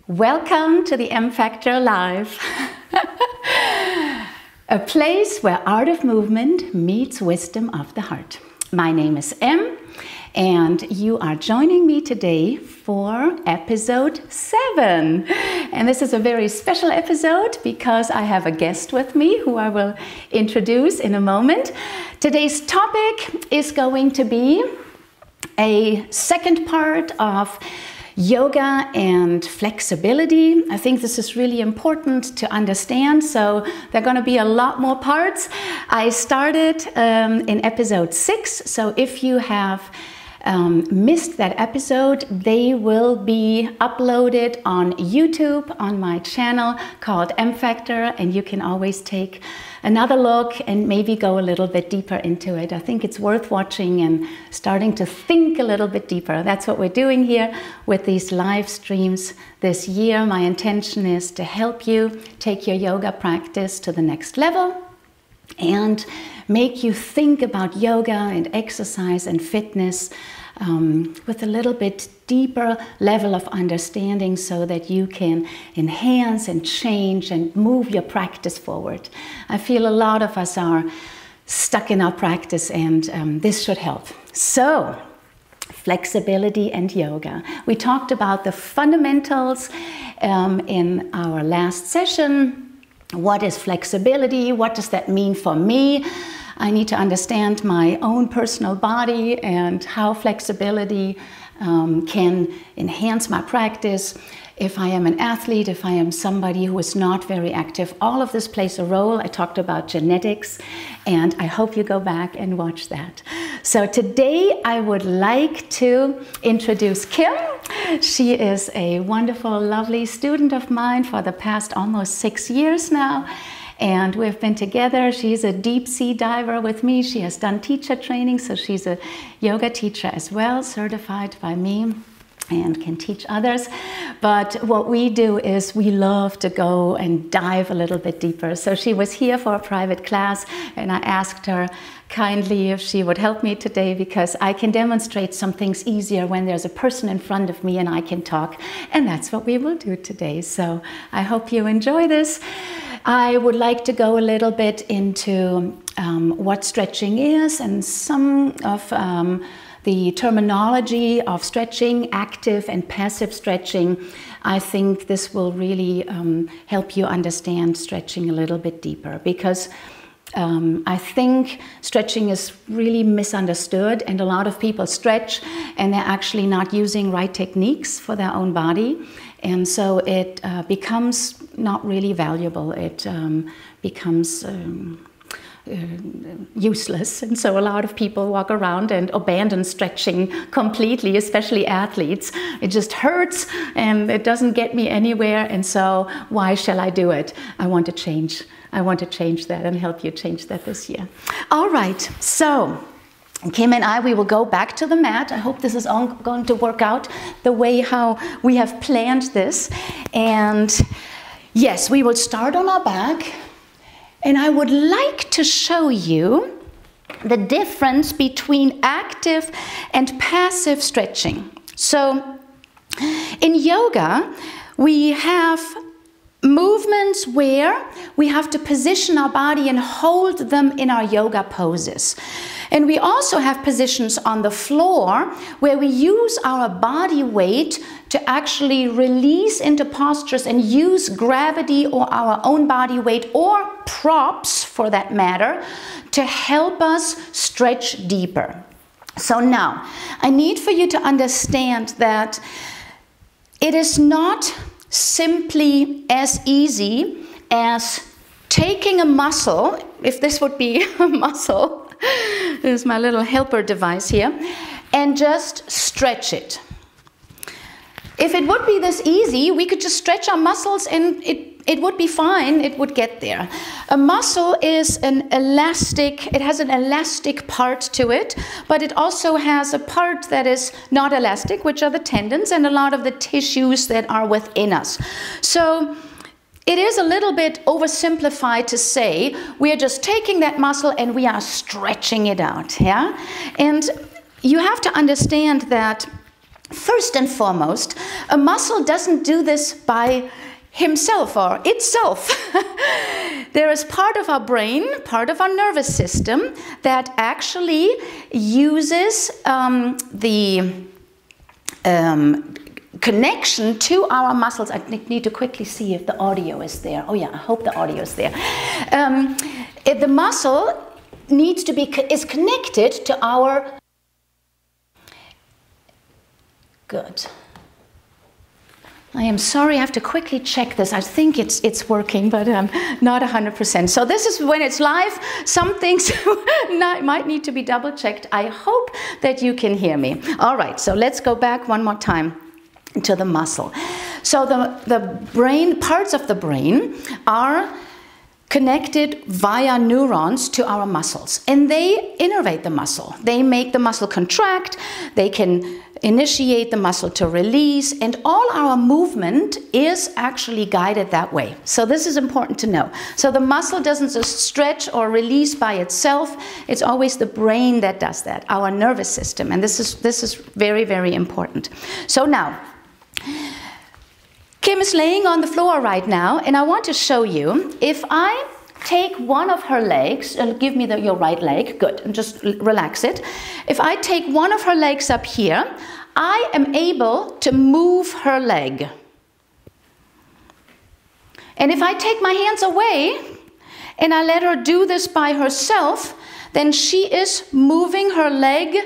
Welcome to the Emme Factor Live, a place where art of movement meets wisdom of the heart. My name is Em, and you are joining me today for episode 7. And this is a very special episode because I have a guest with me who I will introduce in a moment. Today's topic is going to be a second part of yoga and flexibility. I think this is really important to understand, so there are going to be a lot more parts. I started in episode 6, so if you have missed that episode, they will be uploaded on YouTube on my channel called Emme Factor, and you can always take another look and maybe go a little bit deeper into it. I think it's worth watching and starting to think a little bit deeper. That's what we're doing here with these live streams this year. My intention is to help you take your yoga practice to the next level and make you think about yoga and exercise and fitness with a little bit deeper level of understanding so that you can enhance and change and move your practice forward. I feel a lot of us are stuck in our practice, and this should help. So, flexibility and yoga. We talked about the fundamentals in our last session. What is flexibility? What does that mean for me? I need to understand my own personal body and how flexibility can enhance my practice. If I am an athlete, if I am somebody who is not very active, all of this plays a role. I talked about genetics, and I hope you go back and watch that. So today I would like to introduce Kim. She is a wonderful, lovely student of mine for the past almost 6 years now. And we've been together. She's a deep sea diver with me. She has done teacher training, so she's a yoga teacher as well, certified by me, and can teach others. But what we do is we love to go and dive a little bit deeper. So she was here for a private class, and I asked her kindly if she would help me today, because I can demonstrate some things easier when there's a person in front of me and I can talk. And that's what we will do today. So I hope you enjoy this. I would like to go a little bit into what stretching is and some of the terminology of stretching, active and passive stretching. I think this will really help you understand stretching a little bit deeper, because I think stretching is really misunderstood, and a lot of people stretch and they're actually not using right techniques for their own body. And so it becomes not really valuable. It becomes useless. And so a lot of people walk around and abandon stretching completely, especially athletes. It just hurts and it doesn't get me anywhere. And so why shall I do it? I want to change. I want to change that and help you change that this year. All right. So Kim and I, we will go back to the mat. I hope this is all going to work out the way how we have planned this. And yes, we will start on our back. And I would like to show you the difference between active and passive stretching. So in yoga, we have movements where we have to position our body and hold them in our yoga poses. And we also have positions on the floor where we use our body weight to actually release into postures and use gravity or our own body weight or props, for that matter, to help us stretch deeper. So now, I need for you to understand that it is not simply as easy as taking a muscle, if this would be a muscle, this is my little helper device here, and just stretch it. If it would be this easy, we could just stretch our muscles and it would be fine, it would get there. A muscle is an elastic, it has an elastic part to it, but it also has a part that is not elastic, which are the tendons and a lot of the tissues that are within us. So it is a little bit oversimplified to say we are just taking that muscle and we are stretching it out, yeah? And you have to understand that first and foremost, a muscle doesn't do this by himself or itself. There is part of our brain, part of our nervous system that actually uses the connection to our muscles. I need to quickly see if the audio is there. Oh yeah, I hope the audio is there. The muscle needs to be is connected to our. Good. I am sorry, I have to quickly check this. I think it's working, but not 100%. So this is when it's live. Some things might need to be double checked. I hope that you can hear me. All right, so let's go back one more time to the muscle. So the brain, parts of the brain are connected via neurons to our muscles, and they innervate the muscle. They make the muscle contract, they can initiate the muscle to release, and all our movement is actually guided that way. So this is important to know. So the muscle doesn't just stretch or release by itself, it's always the brain that does that, our nervous system, and this is very, very important. So now, Kim is laying on the floor right now, and I want to show you, if I take one of her legs, give me your right leg, good, and just relax it. If I take one of her legs up here, I am able to move her leg. And if I take my hands away, and I let her do this by herself, then she is moving her leg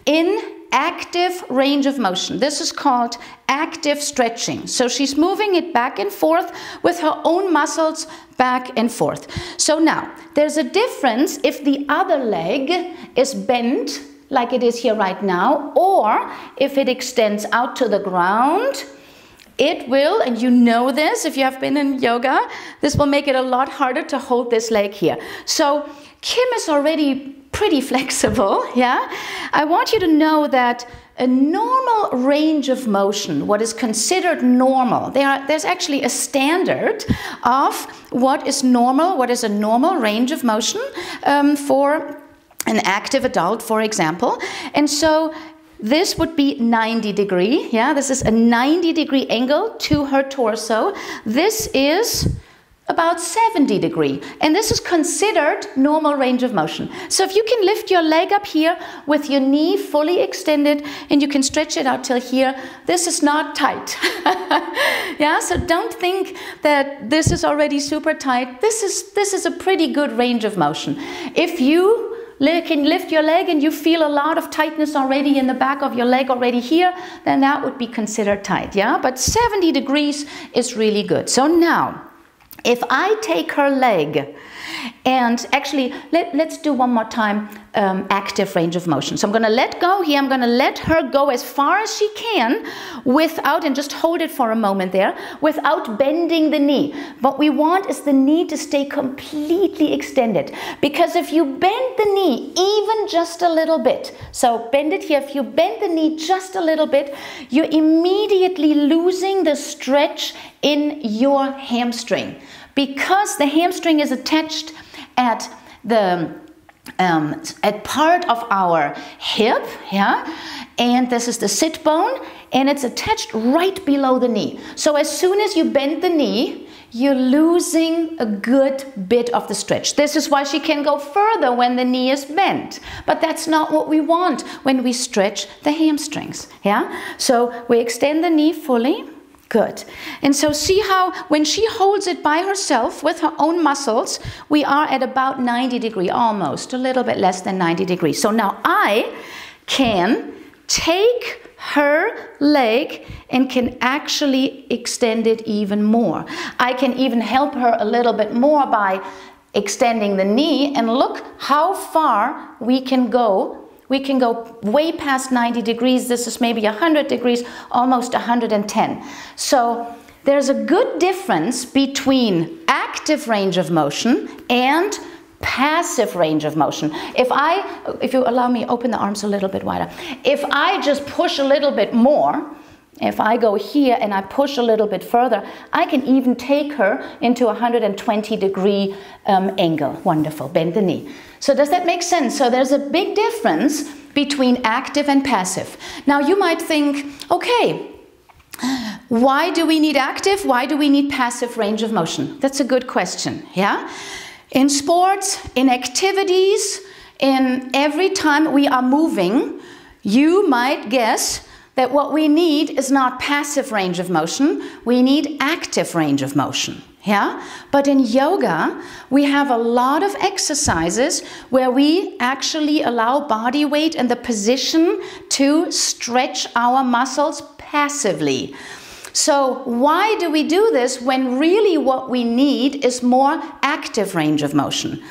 in active range of motion. This is called active stretching. So she's moving it back and forth with her own muscles back and forth. So now, there's a difference if the other leg is bent like it is here right now, or if it extends out to the ground. It will, and you know this if you have been in yoga, this will make it a lot harder to hold this leg here. So Kim is already pretty flexible, yeah? I want you to know that a normal range of motion, what is considered normal, there's actually a standard of what is normal, what is a normal range of motion for an active adult, for example. And so this would be 90 degree, yeah? This is a 90-degree angle to her torso. This is about 70 degree, and this is considered normal range of motion. So if you can lift your leg up here with your knee fully extended, and you can stretch it out till here, this is not tight. Yeah, so don't think that this is already super tight. This is a pretty good range of motion. If you can lift your leg and you feel a lot of tightness already in the back of your leg already here, then that would be considered tight, yeah? But 70 degrees is really good. So now, if I take her leg, and actually, let's do one more time active range of motion. So I'm going to let go here. I'm going to let her go as far as she can without, and just hold it for a moment there, without bending the knee. What we want is the knee to stay completely extended. Because if you bend the knee even just a little bit, so bend it here, if you bend the knee just a little bit, you're immediately losing the stretch in your hamstring. Because the hamstring is attached at the at part of our hip, yeah, and this is the sit bone, and it's attached right below the knee. So as soon as you bend the knee, you're losing a good bit of the stretch. This is why she can go further when the knee is bent. But that's not what we want when we stretch the hamstrings, yeah? So we extend the knee fully. Good. And so see how when she holds it by herself with her own muscles, we are at about 90 degrees, almost, a little bit less than 90 degrees. So now I can take her leg and can actually extend it even more. I can even help her a little bit more by extending the knee, and look how far we can go. We can go way past 90 degrees. This is maybe 100 degrees, almost 110. So there's a good difference between active range of motion and passive range of motion. If you allow me, open the arms a little bit wider. If I just push a little bit more, if I go here and I push a little bit further, I can even take her into a 120 degree angle. Wonderful, bend the knee. So does that make sense? So there's a big difference between active and passive. Now you might think, okay, why do we need active? Why do we need passive range of motion? That's a good question, yeah? In sports, in activities, in every time we are moving, you might guess that what we need is not passive range of motion, we need active range of motion. Yeah? But in yoga, we have a lot of exercises where we actually allow body weight and the position to stretch our muscles passively. So why do we do this when really what we need is more active range of motion?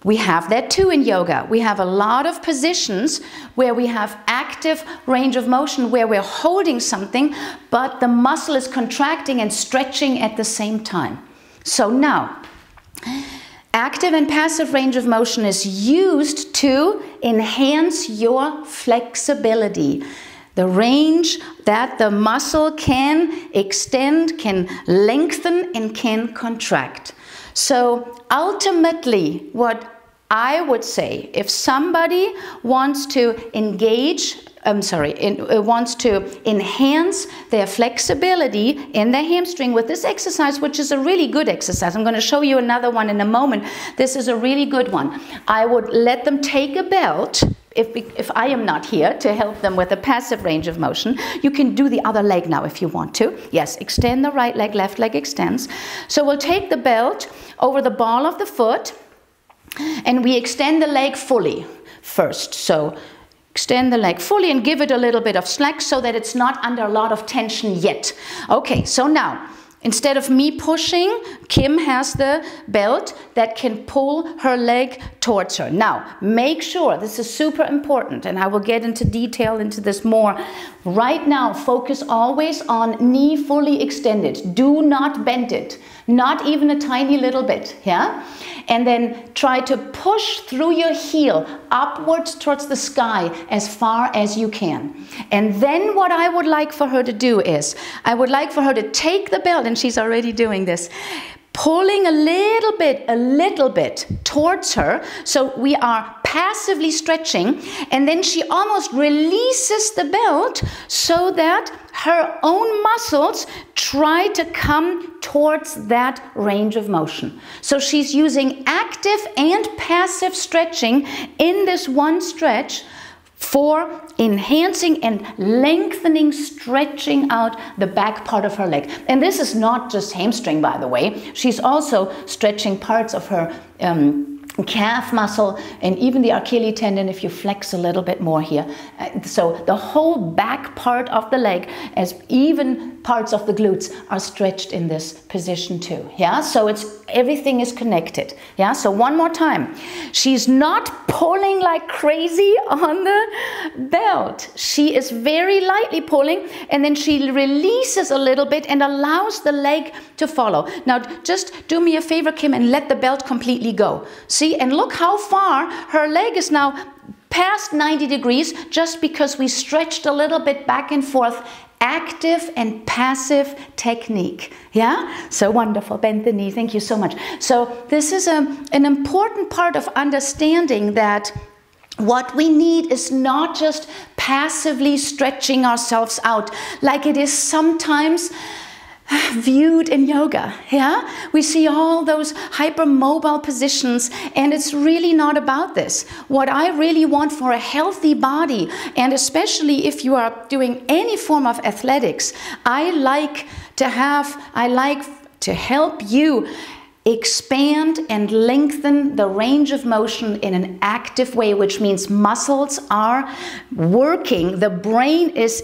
We have that too in yoga. We have a lot of positions where we have active range of motion, where we're holding something, but the muscle is contracting and stretching at the same time. So now, active and passive range of motion is used to enhance your flexibility. The range that the muscle can extend, can lengthen, and can contract. So ultimately, what I would say, if somebody wants to wants to enhance their flexibility in their hamstring with this exercise, which is a really good exercise. I'm going to show you another one in a moment. This is a really good one. I would let them take a belt. If I am not here to help them with a passive range of motion, you can do the other leg now if you want to. Yes, extend the right leg, left leg extends. So we'll take the belt over the ball of the foot and we extend the leg fully first. So extend the leg fully and give it a little bit of slack so that it's not under a lot of tension yet. Okay, so now, instead of me pushing, Kim has the belt that can pull her leg towards her. Now, make sure, this is super important, and I will get into detail into this more. Right now, focus always on knee fully extended. Do not bend it, not even a tiny little bit, yeah? And then try to push through your heel upwards towards the sky as far as you can. And then what I would like for her to do is, I would like for her to take the belt, and she's already doing this, pulling a little bit towards her, so we are passively stretching, and then she almost releases the belt so that her own muscles try to come towards that range of motion. So she's using active and passive stretching in this one stretch for enhancing and lengthening, stretching out the back part of her leg. And this is not just hamstring, by the way. She's also stretching parts of her calf muscle and even the Achilles tendon if you flex a little bit more here. So the whole back part of the leg, as even parts of the glutes, are stretched in this position too. Yeah, so everything is connected. Yeah, so one more time. She's not pulling like crazy on the belt. She is very lightly pulling, and then she releases a little bit and allows the leg to follow. Now just do me a favor, Kim, and let the belt completely go. See, and look how far her leg is now past 90 degrees just because we stretched a little bit back and forth. Active and passive technique. Yeah, so wonderful. Bend the knee. Thank you so much. So this is an important part of understanding that what we need is not just passively stretching ourselves out like it is sometimes viewed in yoga. Yeah, we see all those hypermobile positions, and it's really not about this. What I really want for a healthy body, and especially if you are doing any form of athletics, I like to help you expand and lengthen the range of motion in an active way, which means muscles are working, the brain is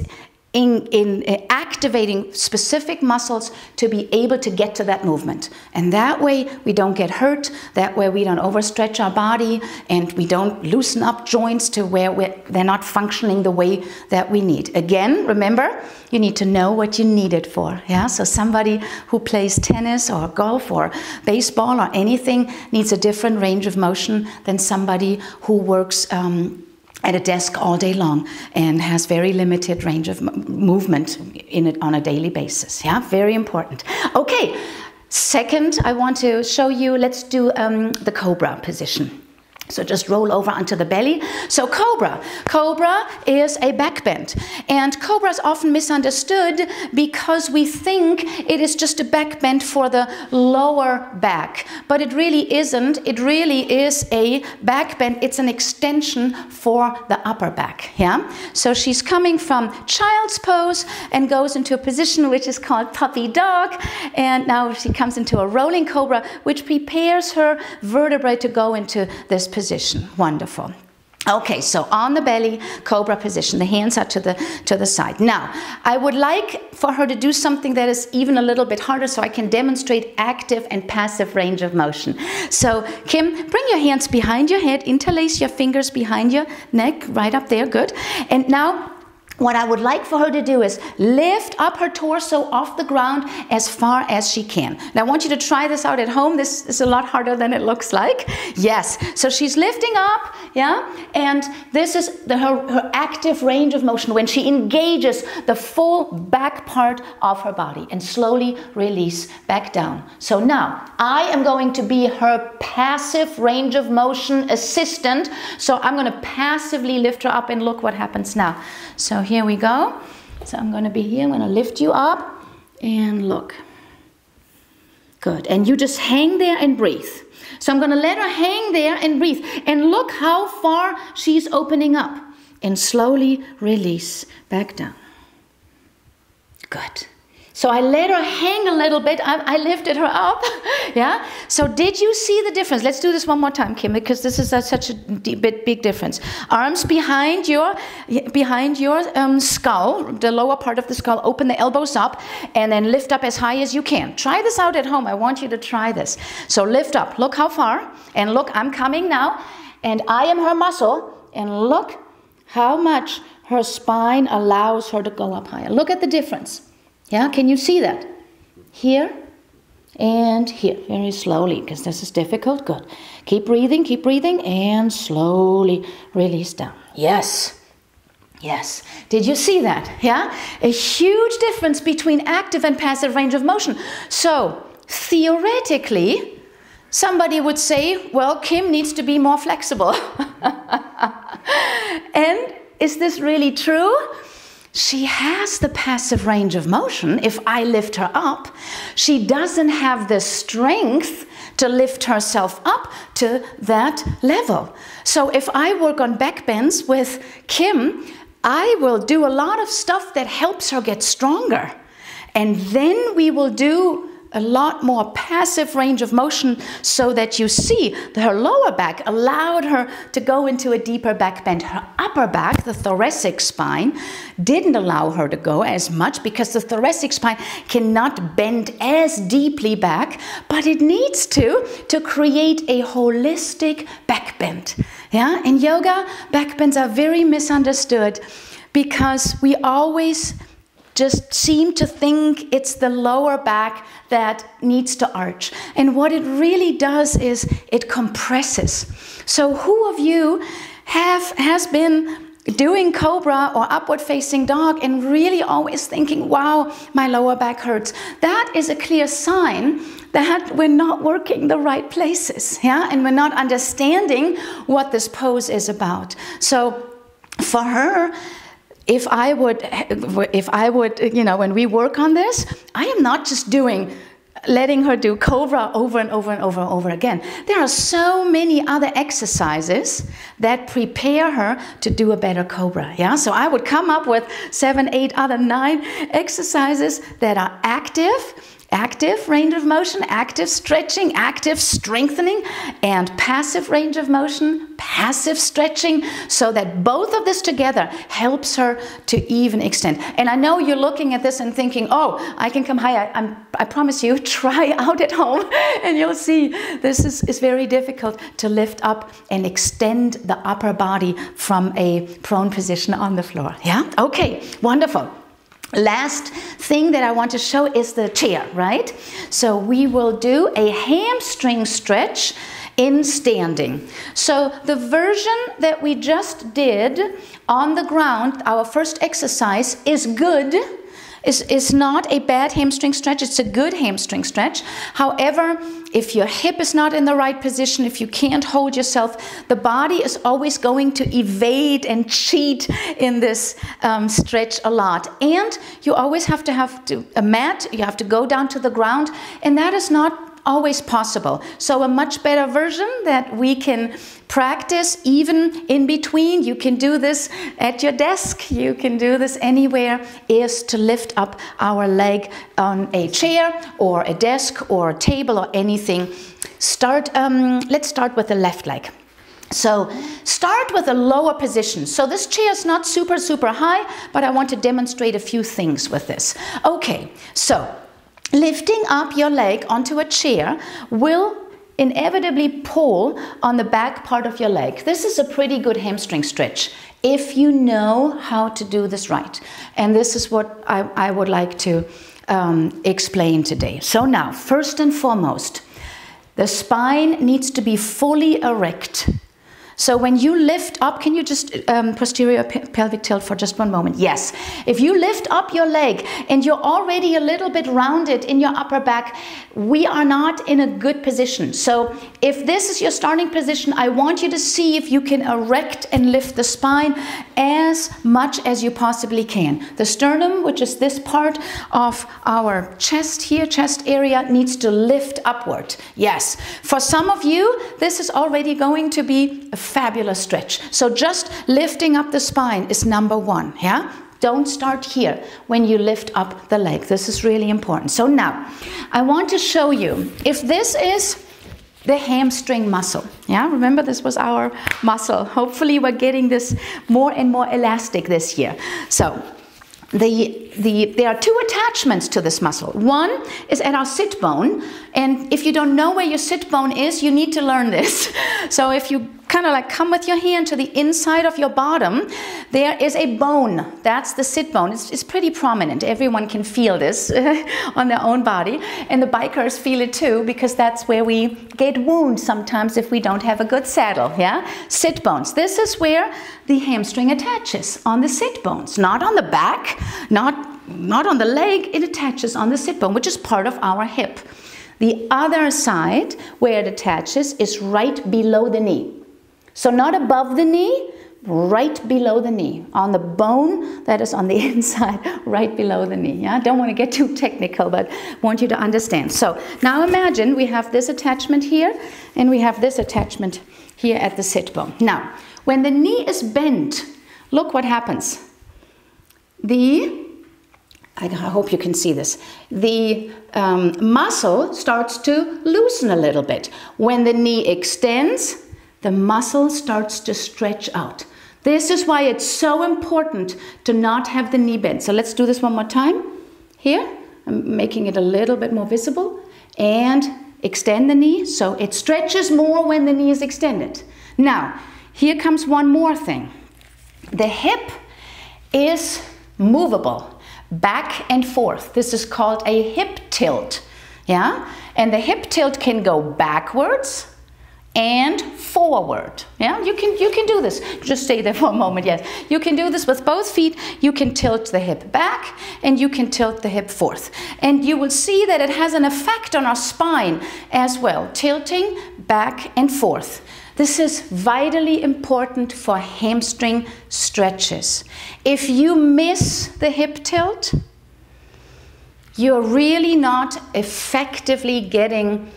in activating specific muscles to be able to get to that movement. And that way we don't get hurt, that way we don't overstretch our body, and we don't loosen up joints to where they're not functioning the way that we need. Again, remember, you need to know what you need it for. Yeah? So somebody who plays tennis or golf or baseball or anything needs a different range of motion than somebody who works at a desk all day long and has very limited range of movement in it on a daily basis. Yeah, very important. Okay, second, I want to show you, let's do the cobra position. So just roll over onto the belly. So cobra cobra. Cobra is a back bend. And cobra is often misunderstood because we think it is just a back bend for the lower back. But it really isn't. It really is a back bend. It's an extension for the upper back. Yeah? So she's coming from child's pose and goes into a position which is called puppy dog. And now she comes into a rolling cobra, which prepares her vertebrae to go into this position. Wonderful. Okay, so on the belly, cobra position. The hands are to the side. Now, I would like for her to do something that is even a little bit harder so I can demonstrate active and passive range of motion. So, Kim, bring your hands behind your head, interlace your fingers behind your neck, right up there, good. And now, what I would like for her to do is lift up her torso off the ground as far as she can. Now I want you to try this out at home. This is a lot harder than it looks like. Yes, so she's lifting up, yeah, and this is her active range of motion when she engages the full back part of her body and slowly release back down. So now I am going to be her passive range of motion assistant. So I'm going to passively lift her up and look what happens now. So here we go. So I'm going to be here. I'm going to lift you up and look. Good. And you just hang there and breathe. So I'm going to let her hang there and breathe. And look how far she's opening up. And slowly release back down. Good. So I let her hang a little bit. I lifted her up. Yeah. So did you see the difference? Let's do this one more time, Kim, because this is such a big difference. Arms behind your skull, the lower part of the skull. Open the elbows up and then lift up as high as you can. Try this out at home. I want you to try this. So lift up. Look how far. And look, I'm coming now. And I am her muscle. And look how much her spine allows her to go up higher. Look at the difference. Yeah, can you see that? Here and here, very slowly, because this is difficult. Good. Keep breathing, and slowly release down. Yes. Yes. Did you see that? Yeah? A huge difference between active and passive range of motion. So, theoretically, somebody would say, well, Kim needs to be more flexible. And is this really true? She has the passive range of motion. If I lift her up, she doesn't have the strength to lift herself up to that level. So if I work on back bends with Kim, I will do a lot of stuff that helps her get stronger. And then we will do a lot more passive range of motion so that you see that her lower back allowed her to go into a deeper back bend. Her upper back, the thoracic spine, didn't allow her to go as much because the thoracic spine cannot bend as deeply back, but it needs to create a holistic back bend. Yeah, in yoga, back bends are very misunderstood because we always just seem to think it's the lower back that needs to arch. And what it really does is it compresses. So who of you has been doing cobra or upward facing dog and really always thinking, wow, my lower back hurts? That is a clear sign that we're not working the right places, yeah? And we're not understanding what this pose is about. So for her, if I would, you know, when we work on this, I am not just letting her do cobra over and over and over and over again. There are so many other exercises that prepare her to do a better cobra. Yeah, so I would come up with 7, 8, 9 exercises that are active range of motion, active stretching, active strengthening, and passive range of motion, passive stretching, so that both of this together helps her to even extend. And I know you're looking at this and thinking, oh, I can come higher. I promise you, try out at home and you'll see this is very difficult to lift up and extend the upper body from a prone position on the floor. Yeah? Okay, wonderful. Last thing that I want to show is the chair, right? So we will do a hamstring stretch in standing. So the version that we just did on the ground, our first exercise, is good is not a bad hamstring stretch. It's a good hamstring stretch. However, if your hip is not in the right position, if you can't hold yourself, the body is always going to evade and cheat in this stretch a lot. And you always have a mat, you have to go down to the ground, and that is not always possible. So a much better version that we can practice even in between, you can do this at your desk, you can do this anywhere, is to lift up our leg on a chair or a desk or a table or anything. Let's start with the left leg. So start with a lower position. So this chair is not super, super high, but I want to demonstrate a few things with this. Okay, so lifting up your leg onto a chair will inevitably pull on the back part of your leg. This is a pretty good hamstring stretch if you know how to do this right. And this is what I would like to explain today. So now, first and foremost, the spine needs to be fully erect. So when you lift up, can you just posterior pelvic tilt for just one moment? Yes. If you lift up your leg and you're already a little bit rounded in your upper back, we are not in a good position. So if this is your starting position, I want you to see if you can erect and lift the spine as much as you possibly can. The sternum, which is this part of our chest here, chest area, needs to lift upward. Yes. For some of you, this is already going to be a fabulous stretch. So just lifting up the spine is number one, yeah? Don't start here when you lift up the leg. This is really important. So now, I want to show you, if this is the hamstring muscle, yeah? Remember, this was our muscle. Hopefully, we're getting this more and more elastic this year. So, there are two attachments to this muscle. One is at our sit bone, and if you don't know where your sit bone is, you need to learn this. So if you kind of like come with your hand to the inside of your bottom, there is a bone. That's the sit bone. It's pretty prominent. Everyone can feel this on their own body, and the bikers feel it too, because that's where we get wounds sometimes if we don't have a good saddle, yeah? Sit bones. This is where the hamstring attaches, on the sit bones, not on the back, not on the leg. It attaches on the sit bone, which is part of our hip. The other side where it attaches is right below the knee. So not above the knee, right below the knee, on the bone that is on the inside, right below the knee. Yeah, don't want to get too technical, but want you to understand. So now imagine we have this attachment here, and we have this attachment here at the sit bone. Now, when the knee is bent, look what happens. I hope you can see this. The muscle starts to loosen a little bit. When the knee extends, the muscle starts to stretch out. This is why it's so important to not have the knee bent. So let's do this one more time. Here, I'm making it a little bit more visible. And extend the knee, so it stretches more when the knee is extended. Now, here comes one more thing. The hip is movable back and forth. This is called a hip tilt, yeah? And the hip tilt can go backwards and forward, yeah? You can do this. Just stay there for a moment, yes. You can do this with both feet. You can tilt the hip back and you can tilt the hip forth. And you will see that it has an effect on our spine as well, tilting back and forth. This is vitally important for hamstring stretches. If you miss the hip tilt, you're really not effectively getting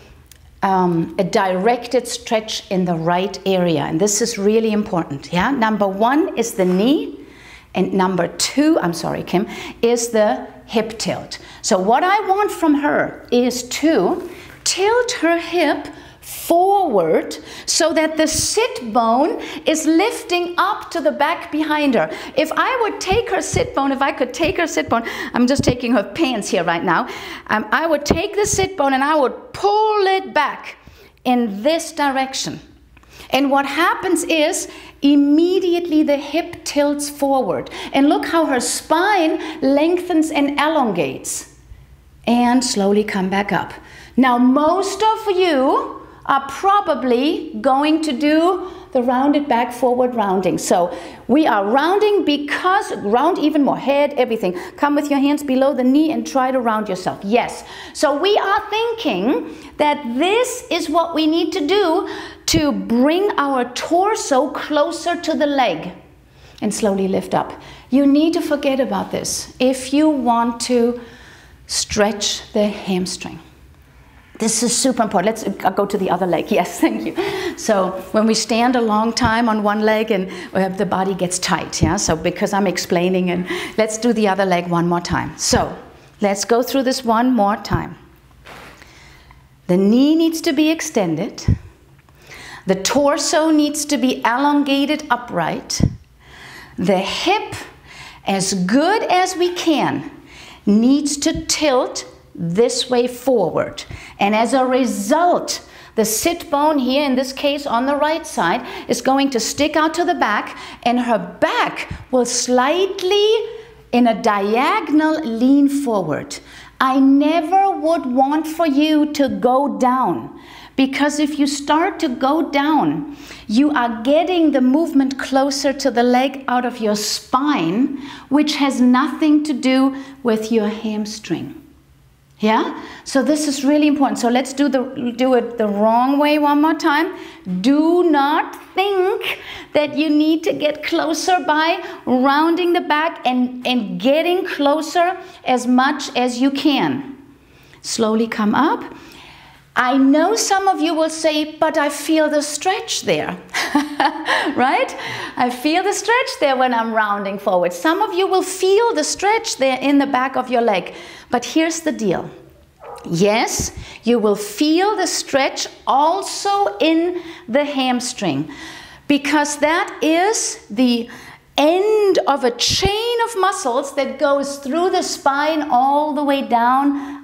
a directed stretch in the right area. And this is really important, yeah? Number one is the knee, and number two, I'm sorry, Kim, is the hip tilt. So what I want from her is to tilt her hip forward so that the sit bone is lifting up to the back behind her. If I would take her sit bone, if I could take her sit bone, I'm just taking her pants here right now, I would take the sit bone and I would pull it back in this direction. And what happens is immediately the hip tilts forward. And look how her spine lengthens and elongates. And slowly come back up. Now most of you are probably going to do the rounded back, forward rounding. So we are rounding because, round even more, head, everything. Come with your hands below the knee and try to round yourself. Yes. So we are thinking that this is what we need to do to bring our torso closer to the leg and slowly lift up. You need to forget about this if you want to stretch the hamstring. This is super important. Let's go to the other leg. Yes, thank you. So when we stand a long time on one leg and the body gets tight, yeah? So because I'm explaining, and let's do the other leg one more time. So let's go through this one more time. The knee needs to be extended. The torso needs to be elongated upright. The hip, as good as we can, needs to tilt this way forward. And as a result, the sit bone here, in this case on the right side, is going to stick out to the back, and her back will slightly, in a diagonal, lean forward. I never would want for you to go down, because if you start to go down, you are getting the movement closer to the leg out of your spine, which has nothing to do with your hamstring. Yeah? So this is really important. So let's do it the wrong way one more time. Do not think that you need to get closer by rounding the back and getting closer as much as you can. Slowly come up. I know some of you will say, but I feel the stretch there, right? I feel the stretch there when I'm rounding forward. Some of you will feel the stretch there in the back of your leg. But here's the deal. Yes, you will feel the stretch also in the hamstring, because that is the end of a chain of muscles that goes through the spine all the way down.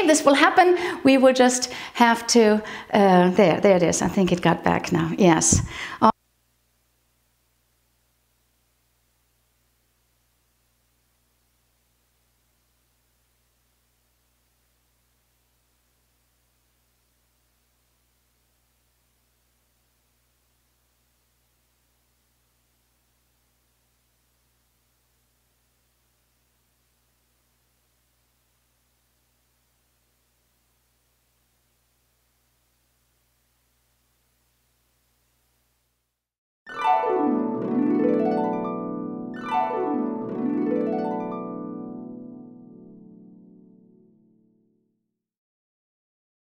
This will happen. We will just have to, there it is. I think it got back now. Yes.